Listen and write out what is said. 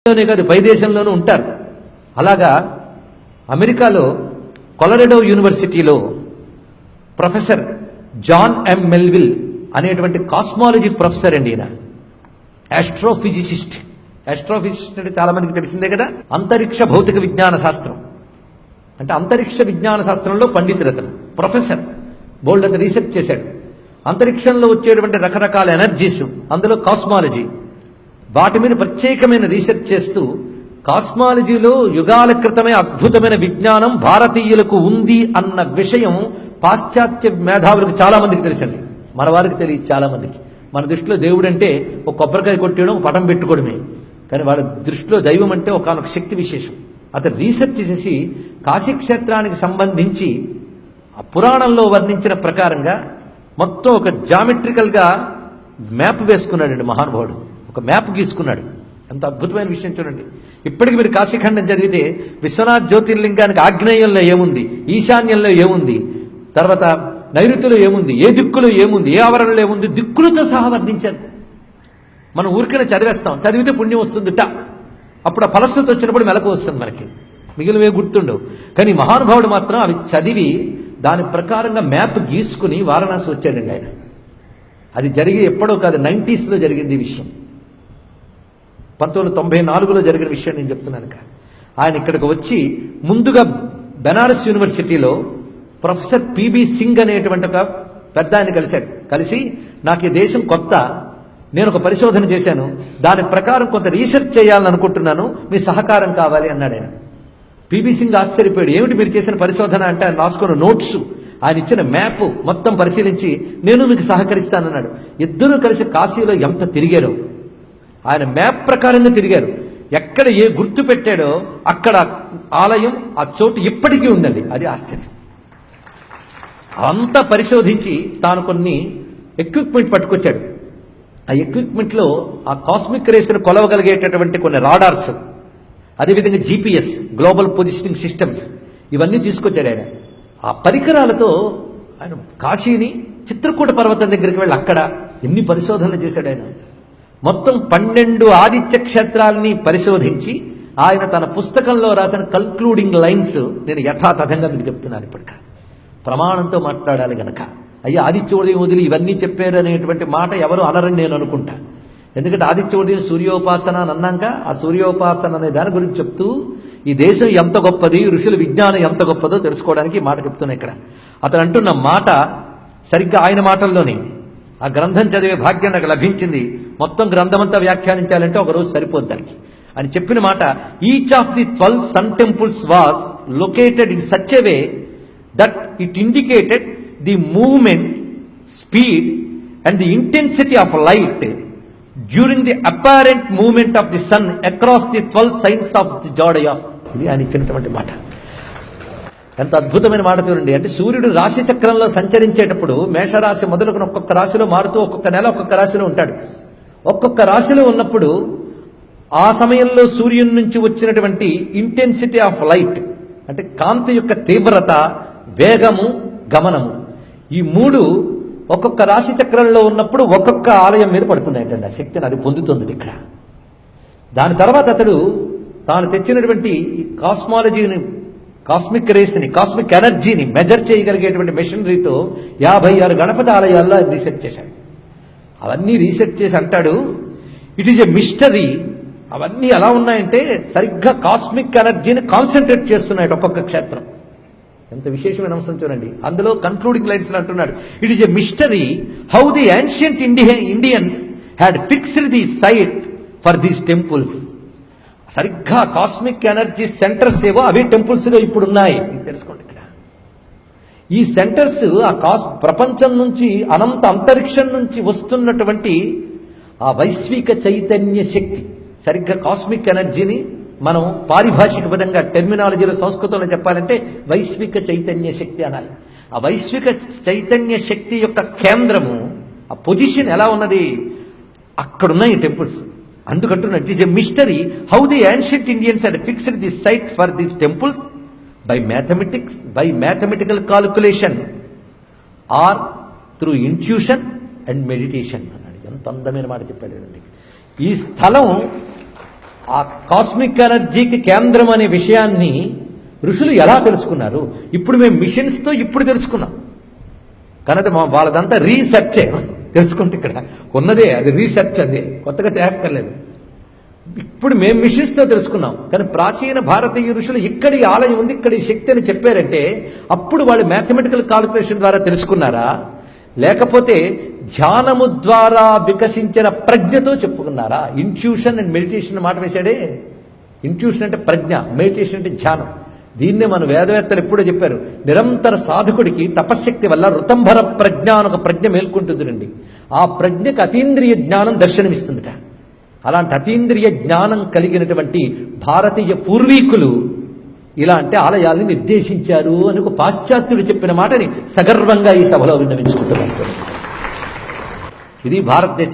లోనే కాదు పై దేశంలోనూ ఉంటారు. అలాగా అమెరికాలో కొలరాడో యూనివర్సిటీలో ప్రొఫెసర్ జాన్ ఎం మెల్విల్ అనేటువంటి కాస్మాలజీ ప్రొఫెసర్ అండి. ఈయన ఆస్ట్రోఫిజిసిస్ట్. ఆస్ట్రోఫిజిసిస్ట్ అంటే చాలా మందికి తెలిసిందే కదా. అంతరిక్ష భౌతిక విజ్ఞాన శాస్త్రం అంటే అంతరిక్ష విజ్ఞాన శాస్త్రంలో పండితులతను ప్రొఫెసర్. బోల్డ్ అంత రీసెర్చ్ చేశాడు. అంతరిక్షంలో వచ్చేటువంటి రకరకాల ఎనర్జీస్, అందులో కాస్మాలజీ, వాటి మీద ప్రత్యేకమైన రీసెర్చ్ చేస్తూ కాస్మాలజీలో యుగాల క్రితమే అద్భుతమైన విజ్ఞానం భారతీయులకు ఉంది అన్న విషయం పాశ్చాత్య మేధావులకు చాలా మందికి తెలుసండి. మన వారికి తెలియదు చాలా మందికి. మన దృష్టిలో దేవుడు అంటే ఒక కొబ్బరికాయ కొట్టేయడం, ఒక పటం పెట్టుకోవడమే. కానీ వాళ్ళ దృష్టిలో దైవం అంటే ఒకనొక శక్తి విశేషం. అతను రీసెర్చ్ చేసి కాశీక్షేత్రానికి సంబంధించి ఆ పురాణంలో వర్ణించిన ప్రకారంగా మొత్తం ఒక జామెట్రికల్గా మ్యాప్ వేసుకున్నాడండి మహానుభావుడు. ఒక మ్యాప్ గీసుకున్నాడు. ఎంత అద్భుతమైన విషయం చూడండి. ఇప్పటికి మీరు కాశీఖండం చదివితే విశ్వనాథ్ జ్యోతిర్లింగానికి ఆగ్నేయంలో ఏముంది, ఈశాన్యంలో ఏముంది, తర్వాత నైరుతిలో ఏముంది, ఏ దిక్కులో ఏముంది, ఏ ఆవరణలో ఏముంది, దిక్కులతో సహా వర్ణించారు. మనం ఊరికనే చదివేస్తాం, చదివితే పుణ్యం వస్తుందిట. అప్పుడు ఆ ఫలశ్రుతి వచ్చినప్పుడు మెలకు వస్తుంది మనకి, మిగిలినవే గుర్తుండవు. కానీ మహానుభావుడు మాత్రం అవి చదివి దాని ప్రకారంగా మ్యాప్ గీసుకుని వారణాసి వచ్చాడండి ఆయన. అది జరిగి ఎప్పుడో కాదు, 90s జరిగింది ఈ విషయం. 1994లో జరిగిన విషయం నేను చెప్తున్నాను. ఆయన ఇక్కడికి వచ్చి ముందుగా బెనారస్ యూనివర్సిటీలో ప్రొఫెసర్ పిబి సింగ్ అనేటువంటి ఒక పెద్ద ఆయన కలిశాడు. కలిసి నాకు ఈ దేశం కొత్త, నేను ఒక పరిశోధన చేశాను, దాని ప్రకారం కొంత రీసెర్చ్ చేయాలని అనుకుంటున్నాను, మీ సహకారం కావాలి అన్నాడు ఆయన. పిబి సింగ్ ఆశ్చర్యపోయాడు. ఏమిటి మీరు చేసిన పరిశోధన అంటే ఆయన రాసుకున్న నోట్స్, ఆయన ఇచ్చిన మ్యాప్ మొత్తం పరిశీలించి నేను మీకు సహకరిస్తానన్నాడు. ఇద్దరూ కలిసి కాశీలో ఎంత తిరిగారో, ఆయన మ్యాప్ ప్రకారంగా తిరిగారు. ఎక్కడ ఏ గుర్తు పెట్టాడో అక్కడ ఆలయం, ఆ చోటు ఇప్పటికీ ఉందండి. అది ఆశ్చర్యం. అంతా పరిశోధించి తాను కొన్ని ఎక్విప్మెంట్ పట్టుకొచ్చాడు. ఆ ఎక్విప్మెంట్లో ఆ కాస్మిక్ రేస్ను కొలవగలిగేటటువంటి కొన్ని రాడార్స్, అదేవిధంగా జీపీఎస్, గ్లోబల్ పొజిషనింగ్ సిస్టమ్స్, ఇవన్నీ తీసుకొచ్చాడు ఆయన. ఆ పరికరాలతో ఆయన కాశీని, చిత్రకూట పర్వతం దగ్గరికి వెళ్ళి అక్కడ ఎన్ని పరిశోధనలు చేశాడు ఆయన. మొత్తం 12 ఆదిత్య క్షేత్రాలని పరిశోధించి ఆయన తన పుస్తకంలో రాసిన కన్క్లూడింగ్ లైన్స్ నేను యథాతథంగా మీకు చెప్తున్నాను. ఇప్పటిక ప్రమాణంతో మాట్లాడాలి గనక, అయ్యా ఆదిత్యోదయం వదిలి ఇవన్నీ చెప్పారు అనేటువంటి మాట ఎవరు అనరని నేను అనుకుంటా. ఎందుకంటే ఆదిత్యోదయం సూర్యోపాసన అని అన్నాక ఆ సూర్యోపాసన అనే దాని గురించి చెప్తూ ఈ దేశం ఎంత గొప్పది, ఋషుల విజ్ఞానం ఎంత గొప్పదో తెలుసుకోవడానికి ఈ మాట చెప్తున్నా. ఇక్కడ అతను అంటున్న మాట సరిగ్గా ఆయన మాటల్లోనే. ఆ గ్రంథం చదివే భాగ్యం నాకు లభించింది. మొత్తం గ్రంథమంతా వ్యాఖ్యానించాలంటే ఒక రోజు సరిపోద్ది దానికి. అని చెప్పిన మాట, each of the 12 sun temples was located in such a way that it indicated the movement, speed and the intensity of light during the apparent movement of the sun across the 12 signs of the zodiac. ఇది ఆయన ఇచ్చినటువంటి మాట. ఎంత అద్భుతమైన మాట చూడండి. అంటే సూర్యుడు రాశి చక్రంలో సంచరించేటప్పుడు మేషరాశి మొదలుకొని ఒక్కొక్క రాశిలో మారుతూ ఒక్కొక్క నెల ఒక్కొక్క రాశిలో ఉంటాడు. ఒక్కొక్క రాశిలో ఉన్నప్పుడు ఆ సమయంలో సూర్యుని నుంచి వచ్చినటువంటి ఇంటెన్సిటీ ఆఫ్ లైట్ అంటే కాంతి యొక్క తీవ్రత, వేగము, గమనము, ఈ 3 ఒక్కొక్క రాశి చక్రంలో ఉన్నప్పుడు ఒక్కొక్క ఆలయం మీద పడుతుంది ఏంటండి. ఆ శక్తిని అది పొందుతుంది ఇక్కడ. దాని తర్వాత అతడు తాను తెచ్చినటువంటి ఈ కాస్మాలజీని, కాస్మిక్ రేస్ని, కాస్మిక్ ఎనర్జీని మెజర్ చేయగలిగేటువంటి మెషినరీతో 56 గణపతి ఆలయాల్లో రీసెర్చ్ చేశాడు. అవన్నీ రీసెర్చ్ చేసి అంటాడు, ఇట్ ఈజ్ ఎ మిస్టరీ. అవన్నీ ఎలా ఉన్నాయంటే సరిగ్గా కాస్మిక్ ఎనర్జీని కాన్సన్ట్రేట్ చేస్తున్నాడు ఒక్కొక్క క్షేత్రం. ఎంత విశేషమైన అంశం చూడండి. అందులో కన్క్లూడింగ్ లైన్స్ అంటున్నాడు, it is a mystery how the ancient Indians had fixed the site for these temples. సరిగ్గా కాస్మిక్ ఎనర్జీ సెంటర్స్ ఏవో అవే టెంపుల్స్లో ఇప్పుడు ఉన్నాయి. తెలుసుకోండి. ఇక్కడ ఈ సెంటర్స్ ఆ ప్రపంచం నుంచి, అనంత అంతరిక్షం నుంచి వస్తున్నటువంటి ఆ వైశ్విక చైతన్య శక్తి, సరిగ్గా కాస్మిక్ ఎనర్జీని మనం పారిభాషిక పదంగా టెర్మినాలజీలో, సంస్కృతంలో చెప్పాలంటే వైశ్విక చైతన్య శక్తి అనాలి. ఆ వైశ్విక చైతన్య శక్తి యొక్క కేంద్రము, ఆ పొజిషన్ ఎలా ఉన్నది, అక్కడున్నాయి టెంపుల్స్. అందుకంటున్నట్టు it is a mystery how the ancient Indians had fixed the site for the temples by mathematics, by mathematical calculation or through intuition and meditation అన్నాడు. ఎంత అందమైన మాట చెప్పాడు. ఈ స్థలం ఆ కాస్మిక్ ఎనర్జీకి కేంద్రం అనే విషయాన్ని ఋషులు ఎలా తెలుసుకున్నారు? ఇప్పుడు మేము మిషన్స్తో ఇప్పుడు తెలుసుకున్నాం. కనుక వాళ్ళదంతా రీసెర్చే. తెలుసుకుంటే ఇక్కడ ఉన్నదే అది రీసెర్చ్, అదే కొత్తగా తేక్కర్లేదు. ఇప్పుడు మేము మిషన్స్తో తెలుసుకున్నాం. కానీ ప్రాచీన భారతీయ ఋషులు ఇక్కడి ఆలయం ఉంది, ఇక్కడి శక్తి అని చెప్పారంటే అప్పుడు వాళ్ళు మ్యాథమెటికల్ కాలిక్యులేషన్ ద్వారా తెలుసుకున్నారా, లేకపోతే ధ్యానము ద్వారా వికసించిన ప్రజ్ఞతో చెప్పుకున్నారా? ఇంట్యూషన్ అండ్ మెడిటేషన్ మాట వేశాడే. ఇంట్యూషన్ అంటే ప్రజ్ఞ, మెడిటేషన్ అంటే ధ్యానం. దీన్నే మన వేదవేత్తలు ఎప్పుడో చెప్పారు. నిరంతర సాధకుడికి తపశ్శక్తి వల్ల ఋతంభర ప్రజ్ఞ అని ఒక ప్రజ్ఞ మేల్కొంటుందిరండి. ఆ ప్రజ్ఞకు అతీంద్రియ జ్ఞానం దర్శనమిస్తుందిట. అలాంటి అతీంద్రియ జ్ఞానం కలిగినటువంటి భారతీయ పూర్వీకులు ఇలాంటి ఆలయాల్ని నిర్దేశించారు అని ఒక పాశ్చాత్యుడు చెప్పిన మాటని సగర్వంగా ఈ సభలో విన్నవించుకుంటున్నారు. ఇది భారతదేశ